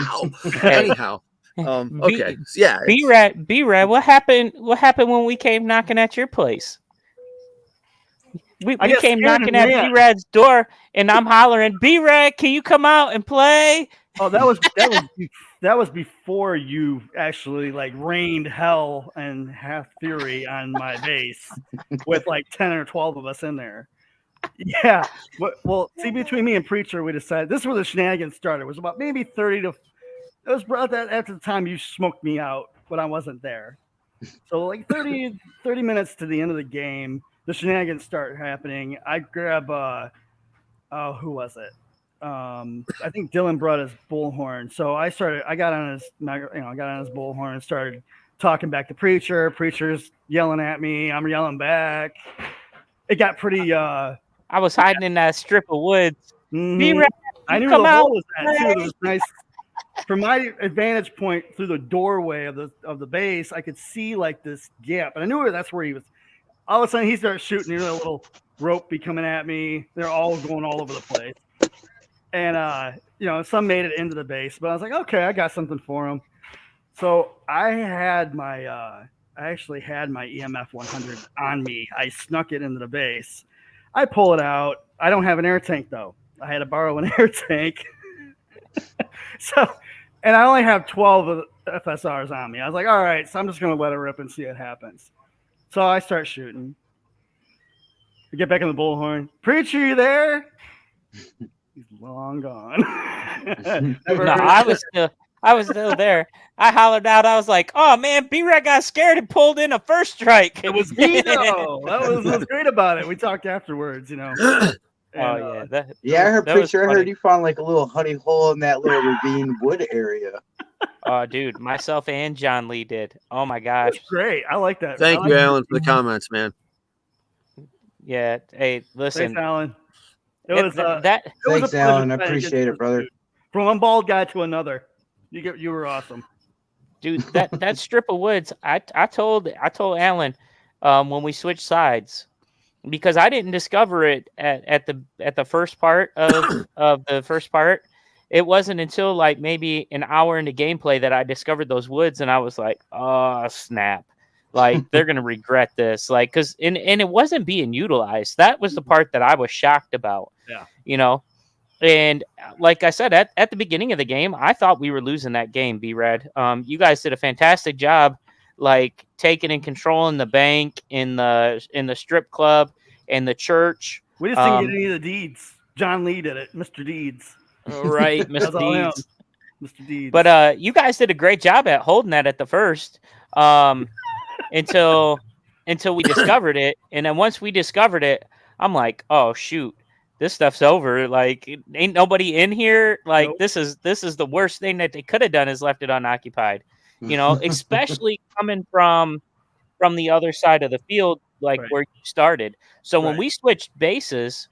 Ow. Anyhow. Okay. Yeah. B-Rad, what happened when we came knocking at your place? We I got came scared knocking and at ran. B-Rad's door, and I'm hollering, B-Rad, can you come out and play? Oh, that was before you actually like rained hell and half fury on my base with like 10 or 12 of us in there. Yeah. Well, see, between me and Preacher, we decided this is where the shenanigans started. It was about maybe 30 to. It was about that after the time you smoked me out when I wasn't there. So like 30 minutes to the end of the game, the shenanigans start happening. I grab who was it? I think Dylan brought his bullhorn. So I got on his bullhorn and started talking back to Preacher. Preacher's yelling at me. I'm yelling back. It got pretty I was hiding in that strip of woods. mhm. B-Rad, I knew come the out, hole was that too. There was nice from my vantage point through the doorway of the base, I could see like this gap, and I knew that's where he was. All of a sudden, he started shooting. A little rope be coming at me. They're all going all over the place, and some made it into the base. But I was like, okay, I got something for him. So I actually had my EMF 100 on me. I snuck it into the base. I pull it out. I don't have an air tank though. I had to borrow an air tank. And I only have 12 of the FSRs on me. I was like, all right, so I'm just going to let it rip and see what happens. So I start shooting. We get back in the bullhorn. Preacher, you there? He's long gone. No, I was still there. I hollered out. I was like, "Oh man, B-Red got scared and pulled in a first strike." It was me though. That was what's great about it. We talked afterwards, you know. And, Oh yeah, Yeah, I heard that was Preacher. I funny. heard you found like a little honey hole in that little ravine wood area. Oh, dude, myself and John Lee did. Oh my gosh. that's great. I like that. Thank I you, like Alan, for the comments, man. Yeah. Hey, listen. Thanks, Alan. It It- was that it was a Thanks, pleasure Alan. I playing against appreciate you, it, brother. dude. From one bald guy to another. You were awesome. dude, that strip of woods, I told Alan when we switched sides, because I didn't discover it at the first part of the first part. It wasn't until like maybe an hour into gameplay that I discovered those woods, and I was like, oh snap. Like they're gonna regret this. Like, cause and it wasn't being utilized. That was the part that I was shocked about. Yeah. You know? And like I said, at the beginning of the game, I thought we were losing that game, B-Red. You guys did a fantastic job, like taking and controlling the bank in the strip club and the church. We just didn't get any of the deeds. John Lee did it, Mr. Deeds. Right, That's Mr. all him. Deeds. Mr. Deeds. But you guys did a great job at holding that at the first, until we discovered it. And then once we discovered it, I'm like, oh shoot, this stuff's over. Like, ain't nobody in here. Like, Nope. this is the worst thing that they could have done is left it unoccupied. You know, especially coming from the other side of the field, like Right. where you started. So when Right. we switched bases,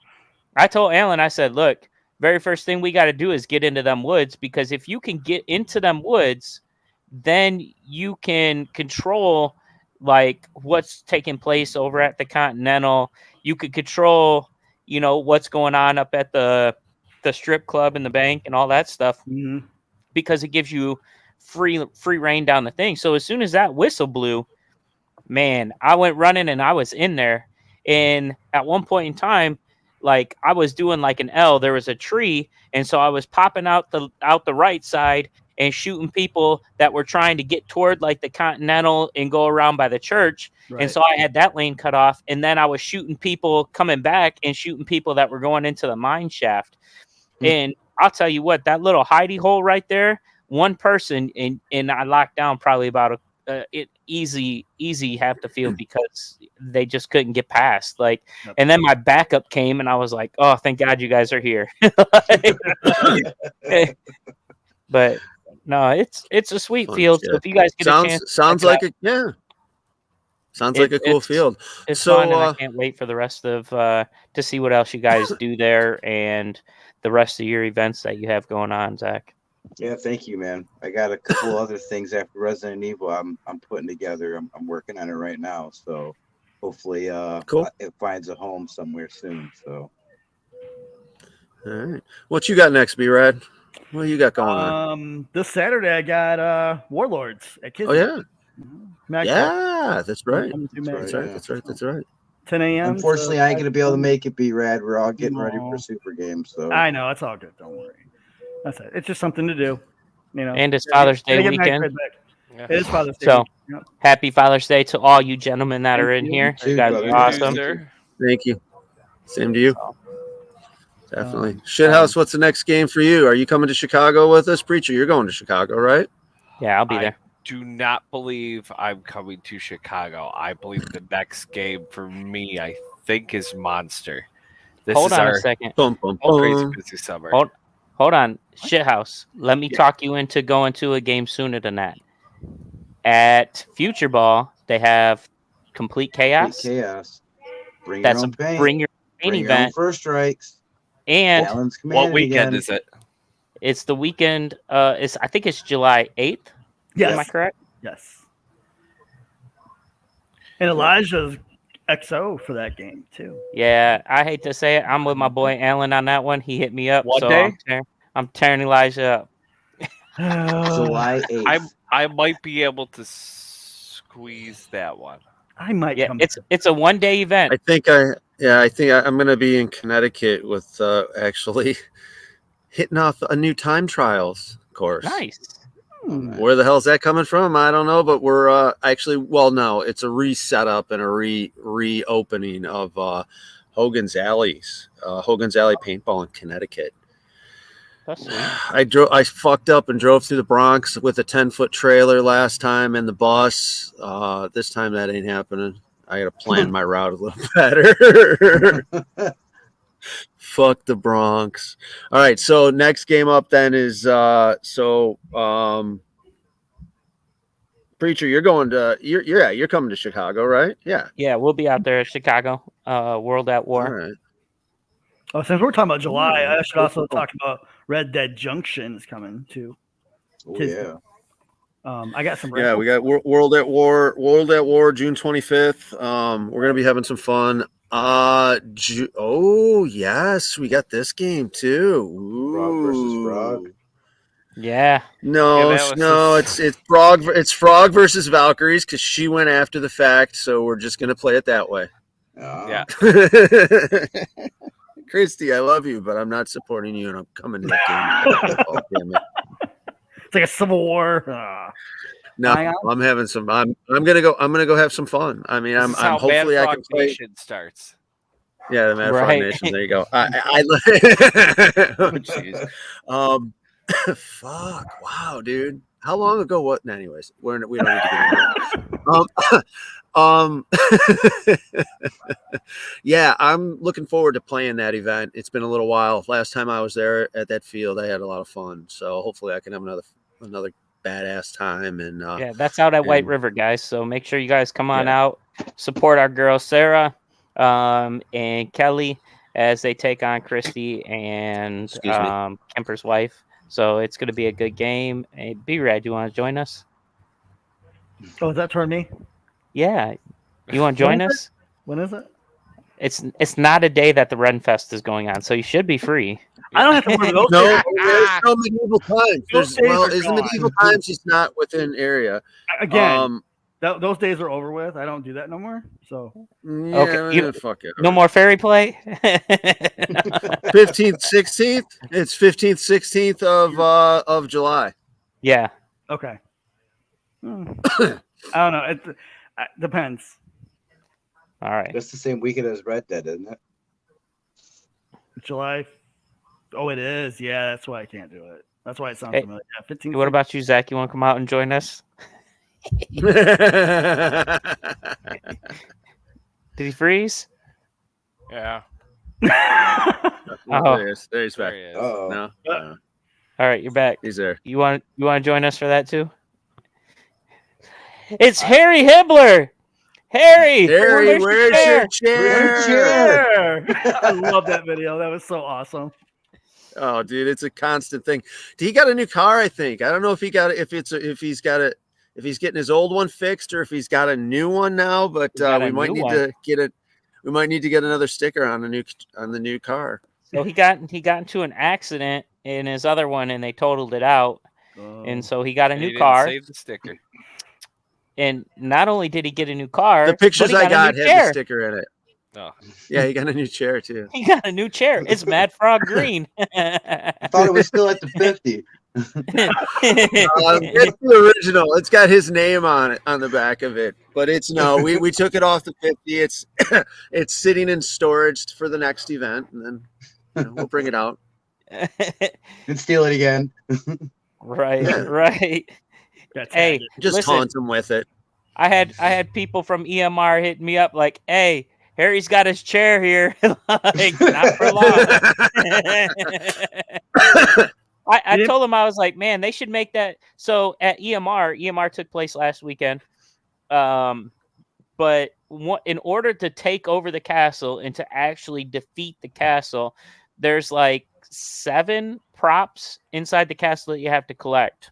I told Alan, I said, look, very first thing we got to do is get into them woods, because if you can get into them woods, then you can control like what's taking place over at the Continental. You could control, you know, what's going on up at the strip club and the bank and all that stuff, Mhm. because it gives you free reign down the thing. So as soon as that whistle blew, man, I went running and I was in there. And at one point in time, like I was doing like an L, there was a tree, and so I was popping out the right side and shooting people that were trying to get toward like the Continental and go around by the church. Right. And so I had that lane cut off, and then I was shooting people coming back and shooting people that were going into the mine shaft. And I'll tell you what, that little hidey hole right there, one person, and I locked down probably about easy half the field, because they just couldn't get past. Like, and then my backup came, and I was like, oh, thank God you guys are here. But no, it's a sweet Fun field. shit. So if you guys get a chance, Sounds check like it a sounds like a cool it's- field. it's So, fun, and I can't wait for the rest of to see what else you guys do there and the rest of your events that you have going on, Zach. Yeah, thank you, man. I got a couple other things after Resident Evil I'm putting together. I'm working on it right now, so hopefully Cool. it finds a home somewhere soon. So All right, what you got next, B-Rad? What you got going on? This Saturday I got Warlords at Kids. Oh yeah, Max yeah, that's right. Coming to That's Max. right. That's right. 10 a.m. unfortunately, I ain't gonna be able to make it. Be rad. We're all getting ready No. for Super Games. So I know, it's all good. Don't worry. That's it. It's just something to do. You know. And it's Father's Day Gotta get Max weekend. right back. It is Father's Day. So Yep. happy Father's Day to all you gentlemen that are in Thank you. here. Too, You guys brother. are You too, awesome. sir. Thank you. Same to you. So, Definitely. Shithouse, what's the next game for you? Are you coming to Chicago with us? Preacher, you're going to Chicago, right? yeah, I'll be I there. do not believe I'm coming to Chicago. I believe the next game for me, I think, is Monster. This Hold is on our a second. Boom, boom, crazy boom. busy summer. Hold on. Shithouse. Let me talk you into going to a game sooner than that. At Future Ball, they have Complete Chaos. Chaos. Bring That's your a own paint. bring your main Bring your own event. first strikes. And Alan's What commanding weekend again. is it? it's the weekend. I think it's July 8th. Yes. Am I correct? Yes. And Elijah's XO for that game too. Yeah, I hate to say it. I'm with my boy Alan on that one. He hit me up. What so day? I'm tearing Elijah up. July 8th. I might be able to squeeze that one. I might Yeah, come. it's a 1-day event. I think I'm going to be in Connecticut with actually hitting off a new time trials course. Nice. Where the hell's that coming from? I don't know, but we're actually, well, no, it's a reset up and a reopening of Hogan's Alley Paintball in Connecticut. That's sweet. I fucked up and drove through the Bronx with a 10-foot trailer last time and the bus. This time that ain't happening. I got to plan my route a little better. Fuck the Bronx. All right, so next game up then is Preacher, you're coming to Chicago, right? Yeah. Yeah, we'll be out there at Chicago, World at All War. right. Oh, since we're talking about July, Ooh, I should also talk about Red Dead Junction is coming too. Oh, yeah. I got some. Yeah, we got World at War, June 25th. We're gonna be having some fun. Oh yes, we got this game too. Frog versus Ooh. Frog. Yeah. No, Yeah, that no, was it's Frog. It's Frog versus Valkyries because she went after the fact. So we're just gonna play it that way. Yeah. Christy, I love you, but I'm not supporting you, and I'm coming to that game. Oh, damn it. It's like a civil war. No, I'm having some. I'm gonna go have some fun. I mean, I'm This is how hopefully Mad I Frog can play. Nation starts. Yeah, the Mad Frog Right. Nation. There you go. Oh, jeez. Fuck. Wow, dude. How long ago? What? Anyways, we don't need to get into it. Yeah, I'm looking forward to playing that event. It's been a little while. Last time I was there at that field, I had a lot of fun. So hopefully, I can have another badass time. And Yeah, that's out at White and- River, guys. So make sure you guys come on out, support our girl Sarah, and Kelly as they take on Christy and Excuse me. Kemper's wife. So it's going to be a good game. Hey, B-Rad, do you want to join us? Oh, is that toward me? Yeah. You want to join us? When is it? It's not a day that the Ren Fest is going on, so you should be free. I don't have to worry about those. No, there's no medieval times. Those days are Isn't gone. medieval times just not within area? Again, those days are over with. I don't do that no more. So Yeah, Okay, fuck it. No more fairy play? 15th, 16th. It's 15th, 16th of July. Yeah. okay. I don't know. It depends. All right. That's the same weekend as Red Dead, isn't it? July. Oh, it is. Yeah, that's why I can't do it. That's why it sounds Hey, familiar. Yeah, 15. What about you, Zach? You want to come out and join us? Did he freeze? Yeah. Oh. There's back. There he is. Uh-oh. No, All right, you're back. he's there. You want to join us for that too? It's Harry Hibbler. Harry, Harry, where's your Where's chair? I love that video. That was so awesome. Oh, dude, it's a constant thing. He got a new car, I think. I don't know if he's getting his old one fixed or if he's got a new one now. But we might need to get it. We might need to get another sticker on the new car. So he got into an accident in his other one, and they totaled it out, and so he got a And new he didn't car. Save the sticker. And not only did he get a new car, The pictures but he I got a new had chair. the sticker in it. Oh. Yeah, he got a new chair too. He got a new chair. It's Mad Frog Green. I thought it was still at the 50. It's the original. It's got his name on it on the back of it, but it's we took it off the 50. It's it's sitting in storage for the next event, and then we'll bring it out. And steal it again. Right. Hey, Just listen, taunt him with it. I had people from EMR hitting me up like, "Hey, Harry's got his chair here, like not for long." I told him, I was like, man, they should make that. So at EMR took place last weekend. But in order to take over the castle and to actually defeat the castle, there's like 7 props inside the castle that you have to collect.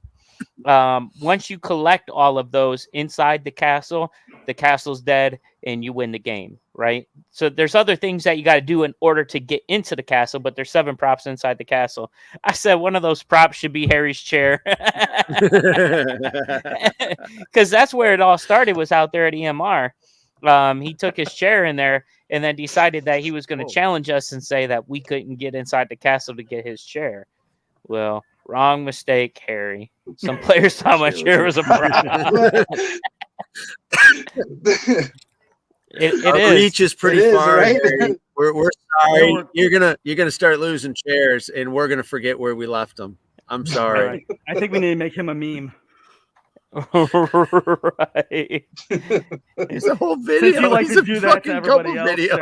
Once you collect all of those inside the castle's dead and you win the game, right? So there's other things that you got to do in order to get into the castle, but there's 7 props inside the castle. I said one of those props should be Harry's chair. Because that's where it all started, was out there at EMR. He took his chair in there and then decided that he was going to challenge us and say that we couldn't get inside the castle to get his chair. Well, wrong mistake, Harry. Some players thought my chair was a prop. Our reach is pretty far. Right? Harry. We're sorry. You're gonna start losing chairs, and we're gonna forget where we left them. I'm sorry. Right. I think we need to make him a meme. Right. It's a whole video. Since you like He's to a do that to fucking everybody couple else, videos.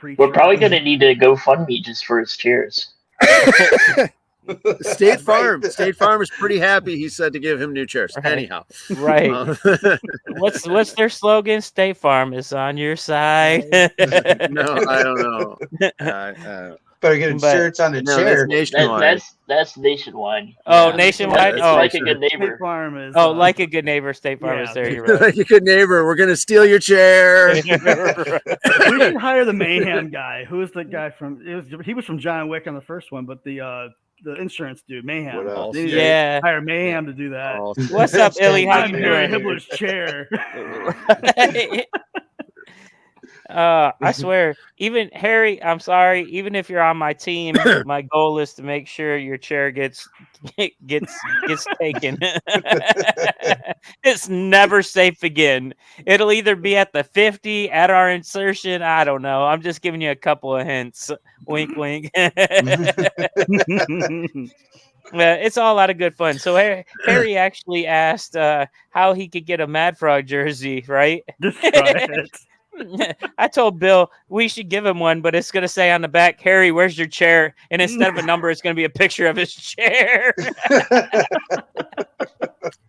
they're We're probably going to need to GoFundMe just for his chairs. State Farm. State Farm is pretty happy. He said to give him new chairs. Right. Anyhow, Right. What's their slogan? State Farm is on your side. no, I don't know. Better get insurance on the chair. That's nationwide. That's nationwide. Oh, Yeah. nationwide. Yeah, Oh, Like a good State neighbor. Farm is. like a good neighbor. State Farm is there. You're right. Like a good neighbor, we're gonna steal your chair. We should hire the Mayhem guy. Who is the guy from? He was from John Wick on the first one, but the insurance dude, Mayhem. What else? They need to Yeah. hire Mayhem to do that. What's up, Illy? How I'm you Harry doing? Hibbler's chair. I swear, even Harry, I'm sorry, even if you're on my team, my goal is to make sure your chair gets taken. It's never safe again. It'll either be at the 50 at our insertion. I don't know. I'm just giving you a couple of hints. Wink, wink. It's all a lot of good fun. So Harry actually asked how he could get a Mad Frog jersey, right? Just try it. I told Bill we should give him one, but it's going to say on the back, Harry, where's your chair? And instead of a number, it's going to be a picture of his chair.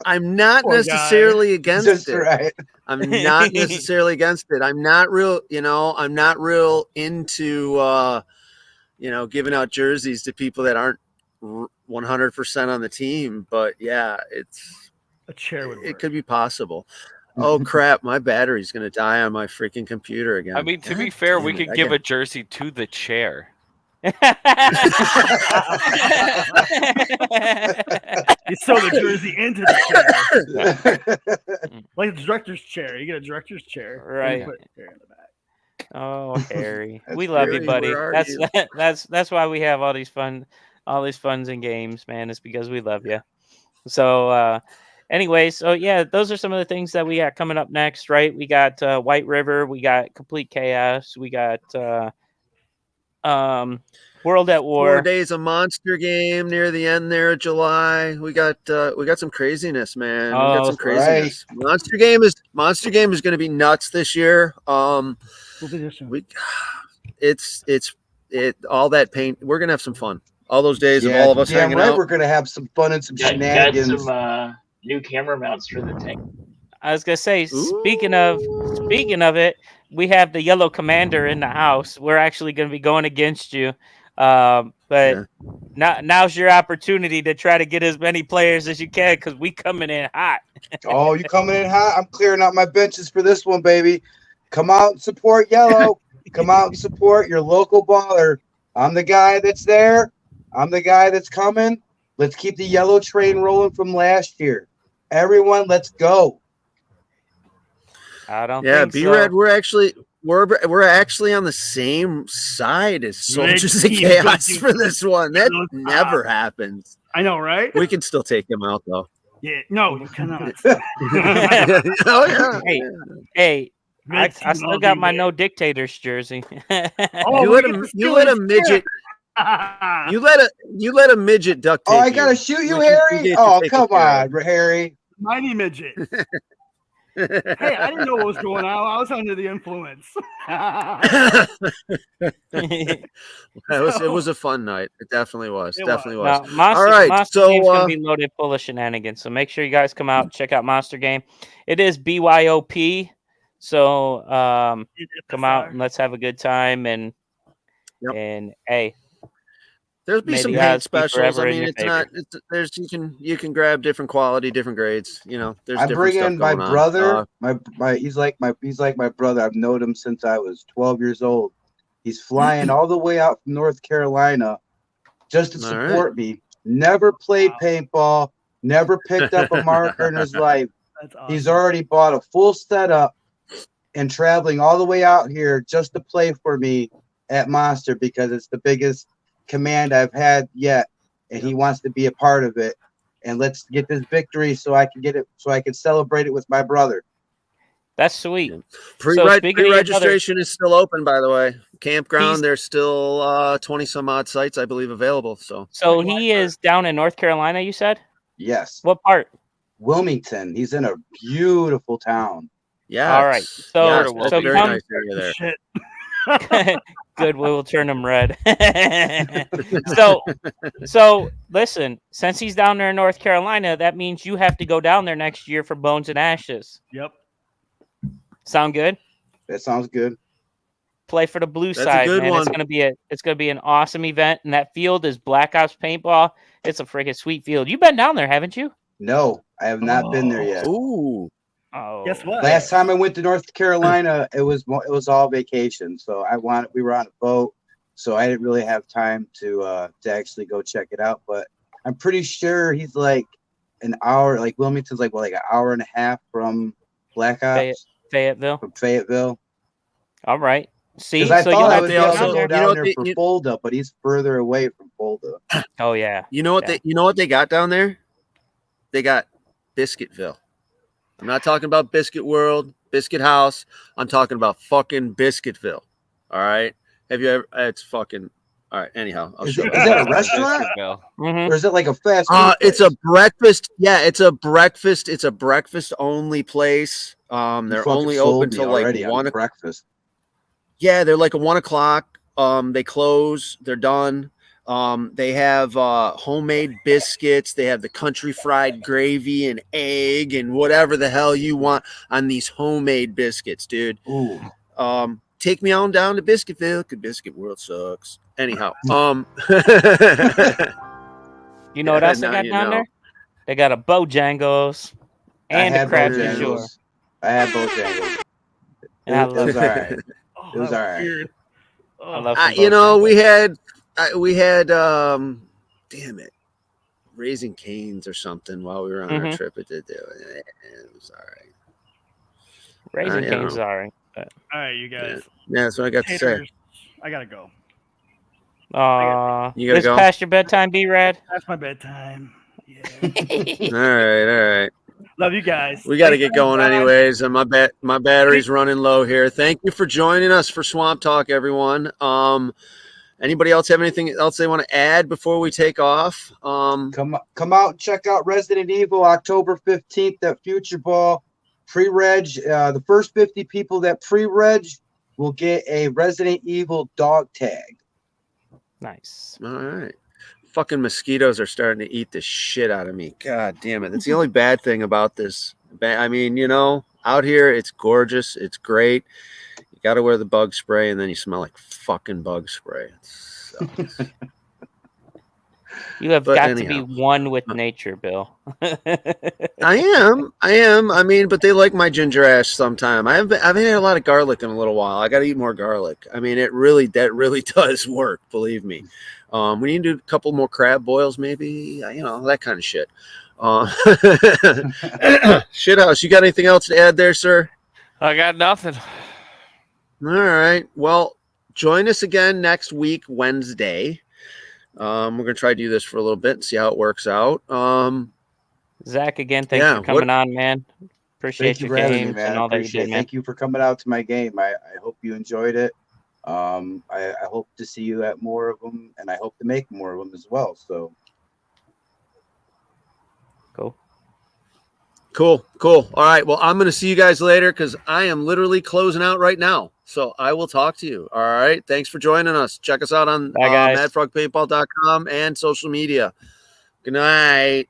I'm not Poor necessarily against That's it. right. I'm not necessarily against it. I'm not real into giving out jerseys to people that aren't 100% on the team. But yeah, A chair would work. it could be possible. Oh crap, my battery's gonna die on my freaking computer again. I mean, to be God fair, damn we it, could I give got- a jersey to the chair. You sew the jersey into the chair. Like the director's chair. You get a director's chair. and you Right. put a chair in the back. Oh, Harry, That's we love you, Harry, buddy. where are That's why we have all these funs and games, man. It's because we love you. So, anyways, so yeah, those are some of the things that we got coming up next, right? We got White River, we got Complete Chaos, we got World at 4 War. days of Monster Game near the end there of July. We got some craziness, man. We got Oh, some craziness. Monster Game is going to be nuts this year. We'll be there soon. All that paint. We're gonna have some fun. All those days of Yeah, all of us damn hanging right, out. we're gonna have some fun and some Got shenanigans. some new camera mounts for the tank. I was gonna say, speaking of it, we have the Yellow Commander in the house. We're actually gonna be going against you. But now's your opportunity to try to get as many players as you can because we coming in hot. Oh, you coming in hot? I'm clearing out my benches for this one, baby. Come out and support Yellow. Come out and support your local baller. I'm the guy that's there. I'm the guy that's coming. Let's keep the Yellow train rolling from last year. Everyone, let's go. I don't Yeah, think B so. Red, we're actually on the same side as Soldiers of team, Chaos good team. for this one. That Good never happens. I know, right? We can still take him out though. Yeah. No, you cannot. Oh yeah. Hey, I Good team, still I'll got be my there. No Dictators jersey. Oh, You we let get him. to You steal let a his midget. chair. You let a midget duct tape. Oh, I gotta shoot you, We get Harry. to Oh, take come it care on, Harry. Mighty midget. Hey, I didn't know what was going on. I was under the influence. It was a fun night. It definitely was. It Definitely Now, was. Monster, All right, Monster so, Game's gonna be loaded full of shenanigans. So make sure you guys come out, check out Monster Game. It is BYOP. So come out and let's have a good time and hey, There'll be May some the paint odds be specials. I forever in mean, your it's not. It's, there's you can grab different quality, different grades. You know, there's I'm different stuff bringing my going on. brother. He's like my brother. I've known him since I was 12 years old. He's flying all the way out from North Carolina just to All right. support me. Never played paintball. Never picked up a marker in his life. That's awesome. He's already bought a full setup and traveling all the way out here just to play for me at Monster because it's the biggest command I've had yet, and he wants to be a part of it. And let's get this victory so I can get it, so I can celebrate it with my brother. That's sweet. Yeah. speaking of your brother, Pre-registration is still open, by the way. Campground, He's- there's still 20 some odd sites, I believe, available. So so he is down in North Carolina, you said? Yes. What part? Wilmington. He's in a beautiful town. yeah, All right. So that's so a very come nice area there. Shit. good, we will turn him red. so listen, since he's down there in North Carolina, that means you have to go down there next year for Bones and Ashes. Yep. Sound good? That sounds good. Play for the blue That's a side, good man. one. It's gonna be an awesome event, and that field is Black Ops paintball. It's a freaking sweet field. You've been down there, haven't you? No, I have not been there yet. Ooh. Oh, Guess what? Last time I went to North Carolina, it was all vacation. So we were on a boat, so I didn't really have time to actually go check it out. But I'm pretty sure he's like an hour. Like Wilmington's like an hour and a half from Black Ops, Fayetteville. from Fayetteville. All right. See, Because I so thought you'll I have would to be go able to down go there. down there for Fulda, but he's further away from Fulda. Oh yeah. You know what they got down there? They got Biscuitville. I'm not talking about Biscuit World, Biscuit House. I'm talking about fucking Biscuitville. All right. Have you ever? It's fucking. All right. Anyhow, I'll show you. Is that a restaurant? Mm-hmm. Or is it like a fast food It's a place? breakfast. Yeah, it's a breakfast. It's a breakfast only place. You They're fucking only sold open me till like already on 1 breakfast. Yeah, they're like 1 o'clock. They close. They're done. They have homemade biscuits. They have the country fried gravy and egg and whatever the hell you want on these homemade biscuits, dude. Ooh. Take me on down to Biscuitville, because Biscuit World sucks. Anyhow, You know what else they now got you down know. there? They got a Bojangles and a crab du jour. Bojangles. I had Bojangles. And I It was love all right. Oh, It was that all right. weird. I love You know, we had damn it, Raising Cane's or something while we were on our Mhm. trip. It was all right. Raising you Cane's. know. All right. All right, you guys. Yeah, that's what I got to say. Haters, I gotta go. Aw, You gotta this go? past your bedtime, B-Rad? That's my bedtime. Yeah. All right. Love you guys. We got to Thanks get going for your time. anyways, and my battery's running low here. Thank you for joining us for Swamp Talk, everyone. Anybody else have anything else they want to add before we take off? Come out and check out Resident Evil October 15th at Future Ball. Pre-reg. The first 50 people that pre-reg will get a Resident Evil dog tag. Nice. All right. Fucking mosquitoes are starting to eat the shit out of me. God damn it. That's the only bad thing about this. I mean, you know, out here, it's gorgeous. It's great. You got to wear the bug spray, and then you smell like fucking bug spray. It sucks. You have But got anyhow. to be one with nature, Bill. I am. I mean, but they like my ginger ash sometime. I haven't had a lot of garlic in a little while. I got to eat more garlic. I mean, that really does work. Believe me. We need to do a couple more crab boils, maybe. You know, that kind of shit. Shithouse, you got anything else to add there, sir? I got nothing. All right. Well, join us again next week, Wednesday. We're gonna try to do this for a little bit and see how it works out. Zach, again, thanks Yeah, for coming on, man. Appreciate Thank you your for having me, games man. and all that you Appreciate did, it. man. Thank you for coming out to my game. I hope you enjoyed it. I hope to see you at more of them, and I hope to make more of them as well. So Cool. Cool. All right. Well, I'm gonna see you guys later because I am literally closing out right now. So I will talk to you. All right. Thanks for joining us. Check us out on Bye, guys. madfrogpaintball.com and social media. Good night.